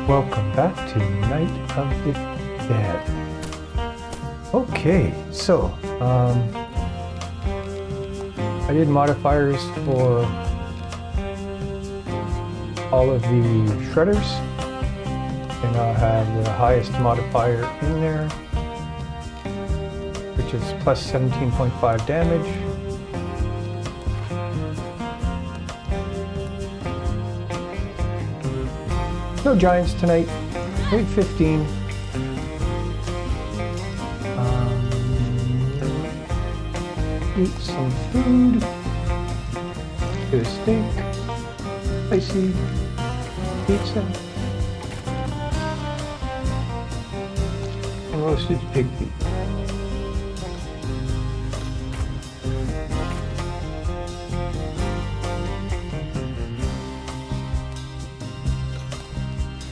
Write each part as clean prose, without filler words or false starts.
Welcome back to Night of the Dead. Okay, so I did modifiers for all of the shredders, and I'll have the highest modifier in there, which is plus 17.5 damage. No giants tonight. Weight 15. Eat some food. Get a steak. Spicy pizza. And roasted pig feet.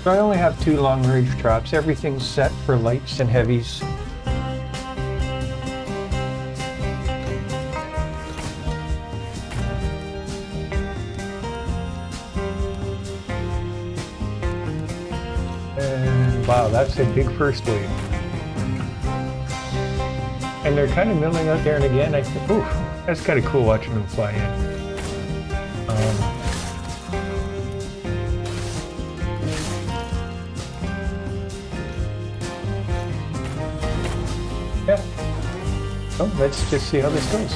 So I only have 2 long-range traps. Everything's set for lights and heavies. And wow, that's a big first wave. And they're kind of milling out there and again. I think, ooh, that's kind of cool watching them fly in. Yeah. So let's just see how this goes.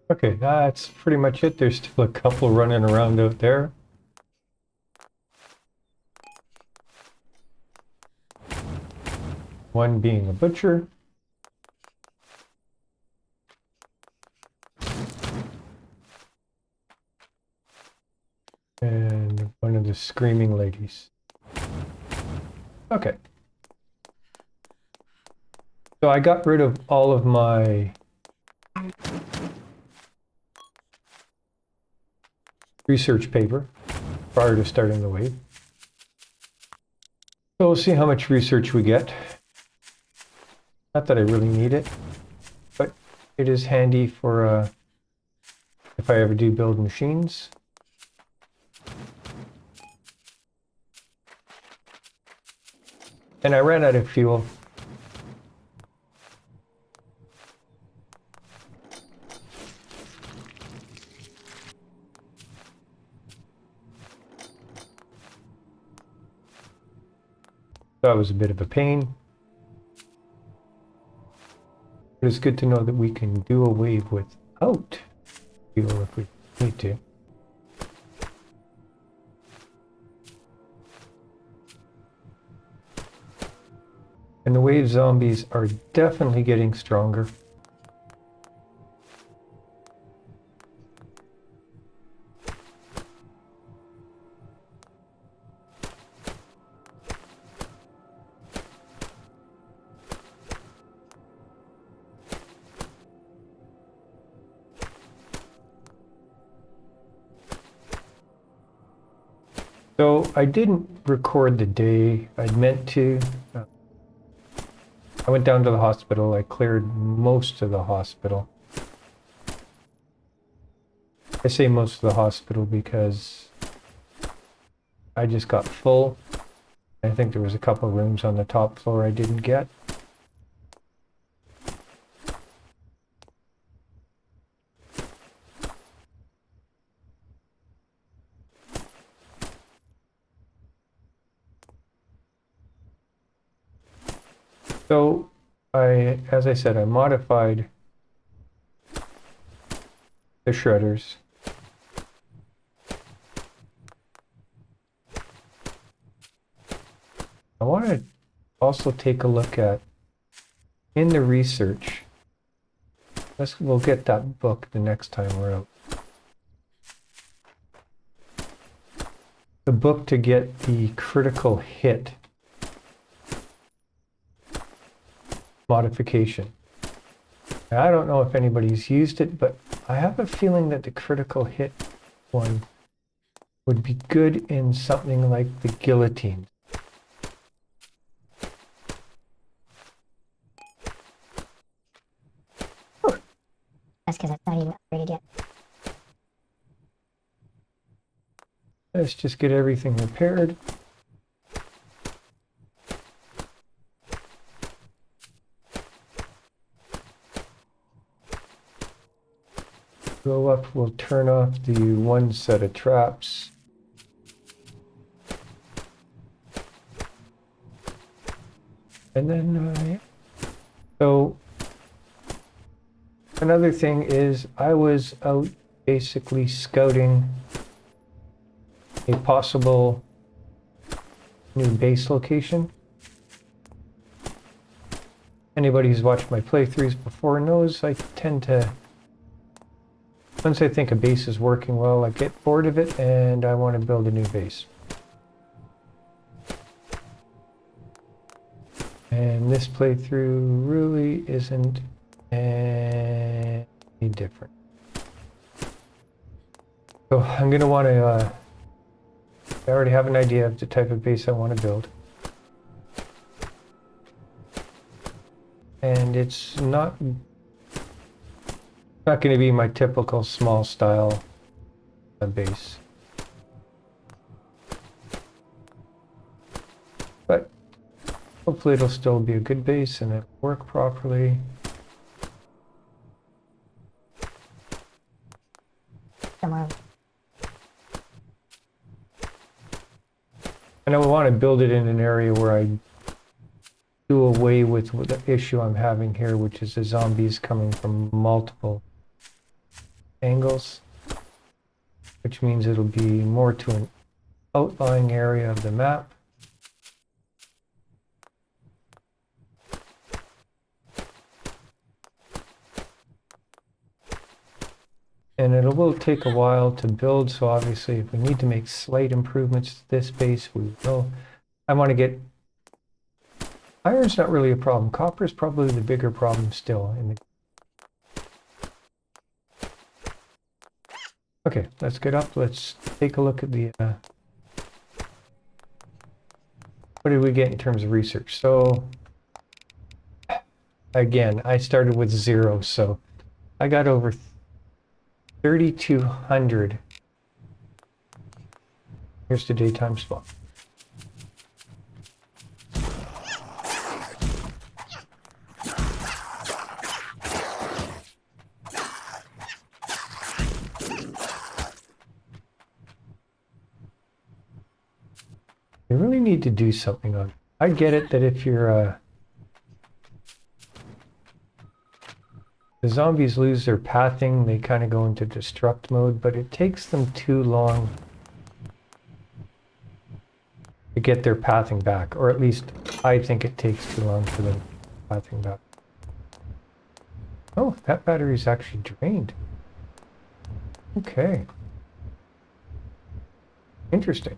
Okay, that's pretty much it. There's still a couple running around out there. One being a butcher. And one of the screaming ladies. Okay. So I got rid of all of my research paper prior to starting the wave. So we'll see how much research we get. Not that I really need it, but it is handy for if I ever do build machines. And I ran out of fuel. That was a bit of a pain. But it's good to know that we can do a wave without fuel if we need to. And the wave zombies are definitely getting stronger. So I didn't record the day I'd meant to. I went down to the hospital. I cleared most of the hospital. I say most of the hospital because I just got full. I think there was a couple rooms on the top floor I didn't get. So as I said, I modified the shredders. I want to also take a look at, in the research, we'll get that book the next time we're out. The book to get the critical hit modification. Now, I don't know if anybody's used it, but I have a feeling that the critical hit one would be good in something like the guillotine. That's because it's not even upgraded yet. Let's just get everything repaired. Go up, we'll turn off the one set of traps. And then, yeah. So, another thing is I was out basically scouting a possible new base location. Anybody who's watched my playthroughs before knows I tend to, once I think a base is working well, I get bored of it and I want to build a new base. And this playthrough really isn't any different. So I'm going to want to, I already have an idea of the type of base I want to build. And it's not going to be my typical small style base. But hopefully it'll still be a good base and it'll work properly. Somewhere. And I want to build it in an area where I do away with the issue I'm having here, which is the zombies coming from multiple angles, which means it'll be more to an outlying area of the map. And it will take a while to build, so obviously if we need to make slight improvements to this base, we will. I want to get... Iron's not really a problem. Copper is probably the bigger problem still. Okay, let's get up. Let's take a look at the... what did we get in terms of research? So, again, I started with 0, so I got over 3,200. Here's the daytime spot. They really need to do something on it. I get it that if you're the zombies lose their pathing, they kind of go into destruct mode, but it takes them too long to get their pathing back, or at least I think it takes too long for them pathing back. Oh, that battery is actually drained. Okay. Interesting.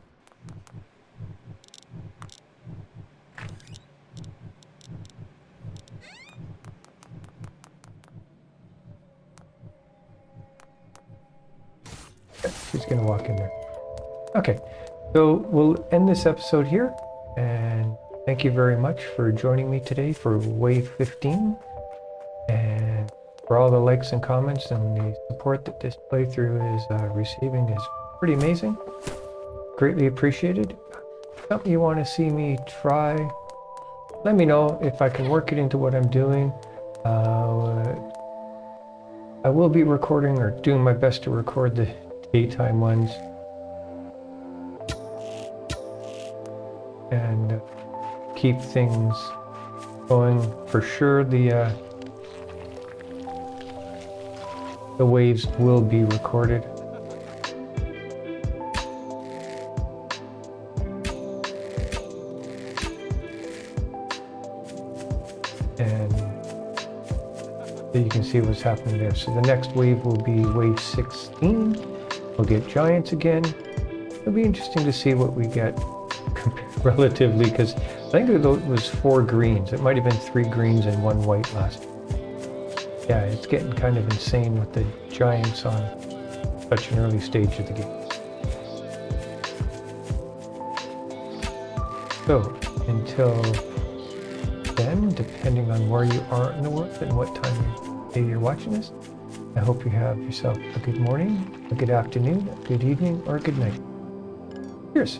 She's gonna walk in there. Okay, so we'll end this episode here, and thank you very much for joining me today for Wave 15, and for all the likes and comments and the support that this playthrough is receiving is pretty amazing. Greatly appreciated. Something you want to see me try, let me know if I can work it into what I'm doing. I will be recording, or doing my best to record the daytime ones, and keep things going. For sure the waves will be recorded. And so you can see what's happening there. So the next wave will be wave 16. We'll get giants again. It'll be interesting to see what we get relatively, because I think it was 4 greens. It might have been 3 greens and 1 white last. Yeah, it's getting kind of insane with the giants on such an early stage of the game. So, until then, depending on where you are in the world and what time of day you're watching this, I hope you have yourself a good morning, a good afternoon, a good evening, or a good night. Cheers.